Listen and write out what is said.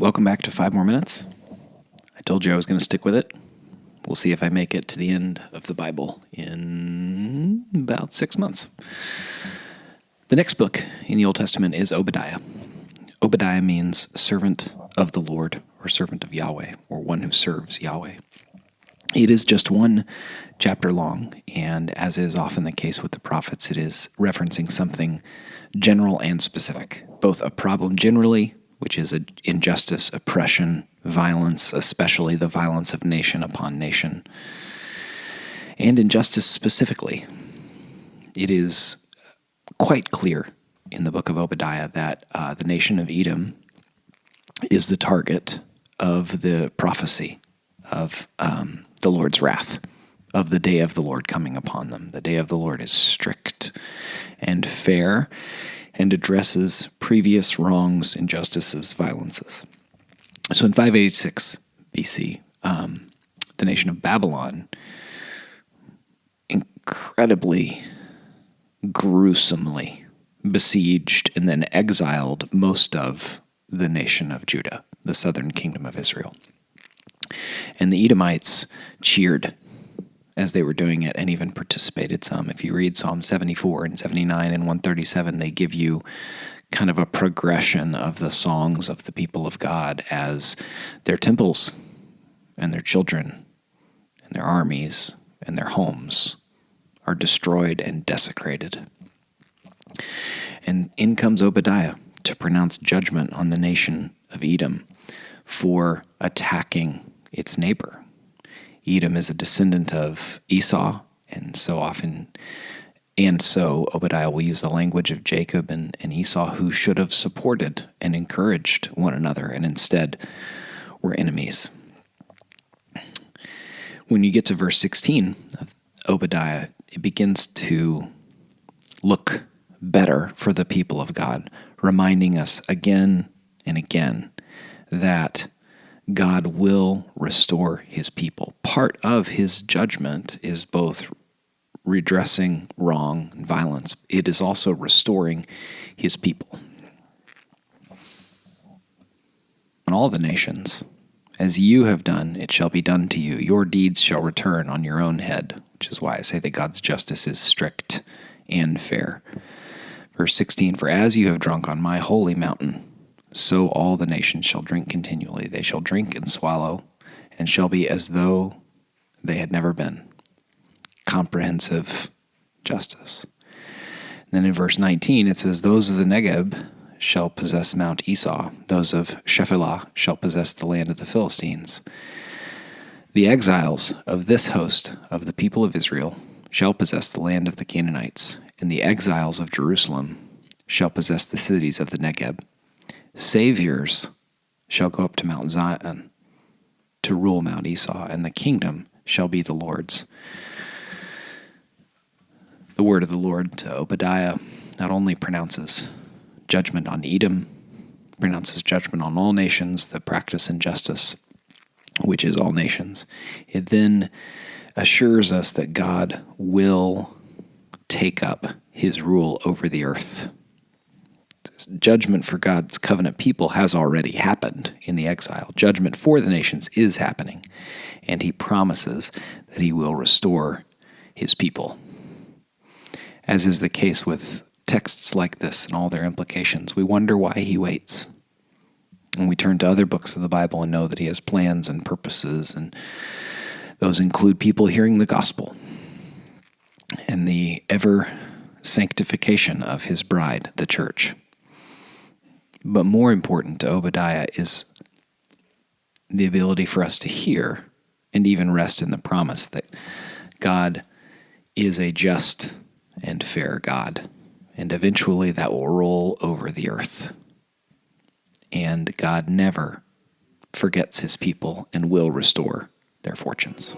Welcome back to 5 More Minutes. I told you I was going to stick with it. We'll see if I make it to the end of the Bible in about 6 months. The next book in the Old Testament is Obadiah. Obadiah means servant of the Lord, or servant of Yahweh, or one who serves Yahweh. It is just one chapter long, and as is often the case with the prophets, it is referencing something general and specific, both a problem generally, which is injustice, oppression, violence, especially the violence of nation upon nation, and injustice specifically. It is quite clear in the book of Obadiah that the nation of Edom is the target of the prophecy of the Lord's wrath, of the day of the Lord coming upon them. The day of the Lord is strict and fair and addresses previous wrongs, injustices, violences. So in 586 BC, the nation of Babylon incredibly gruesomely besieged and then exiled most of the nation of Judah, the southern kingdom of Israel. And the Edomites cheered as they were doing it and even participated some. If you read Psalm 74 and 79 and 137, they give you kind of a progression of the songs of the people of God as their temples and their children and their armies and their homes are destroyed and desecrated. And in comes Obadiah to pronounce judgment on the nation of Edom for attacking its neighbor. Edom is a descendant of Esau, and so Obadiah will use the language of Jacob and Esau, who should have supported and encouraged one another, and instead were enemies. When you get to verse 16 of Obadiah, it begins to look better for the people of God, reminding us again and again that God will restore his people. Part of his judgment is both redressing wrong and violence. It is also restoring his people. On all the nations, as you have done, it shall be done to you. Your deeds shall return on your own head, which is why I say that God's justice is strict and fair. Verse 16, for as you have drunk on my holy mountain, so all the nations shall drink continually. They shall drink and swallow, and shall be as though they had never been. Comprehensive justice. And then in verse 19, it says, those of the Negeb shall possess Mount Esau. Those of Shephelah shall possess the land of the Philistines. The exiles of this host of the people of Israel shall possess the land of the Canaanites, and the exiles of Jerusalem shall possess the cities of the Negeb. Saviors shall go up to Mount Zion to rule Mount Esau, and the kingdom shall be the Lord's. The word of the Lord to Obadiah not only pronounces judgment on Edom, pronounces judgment on all nations that practice injustice, which is all nations. It then assures us that God will take up his rule over the earth. Judgment for God's covenant people has already happened in the exile. Judgment for the nations is happening, and he promises that he will restore his people. As is the case with texts like this and all their implications, we wonder why he waits. And we turn to other books of the Bible and know that he has plans and purposes, and those include people hearing the gospel and the ever sanctification of his bride, the church. But more important to Obadiah is the ability for us to hear and even rest in the promise that God is a just and fair God, and eventually that will roll over the earth. And God never forgets his people and will restore their fortunes.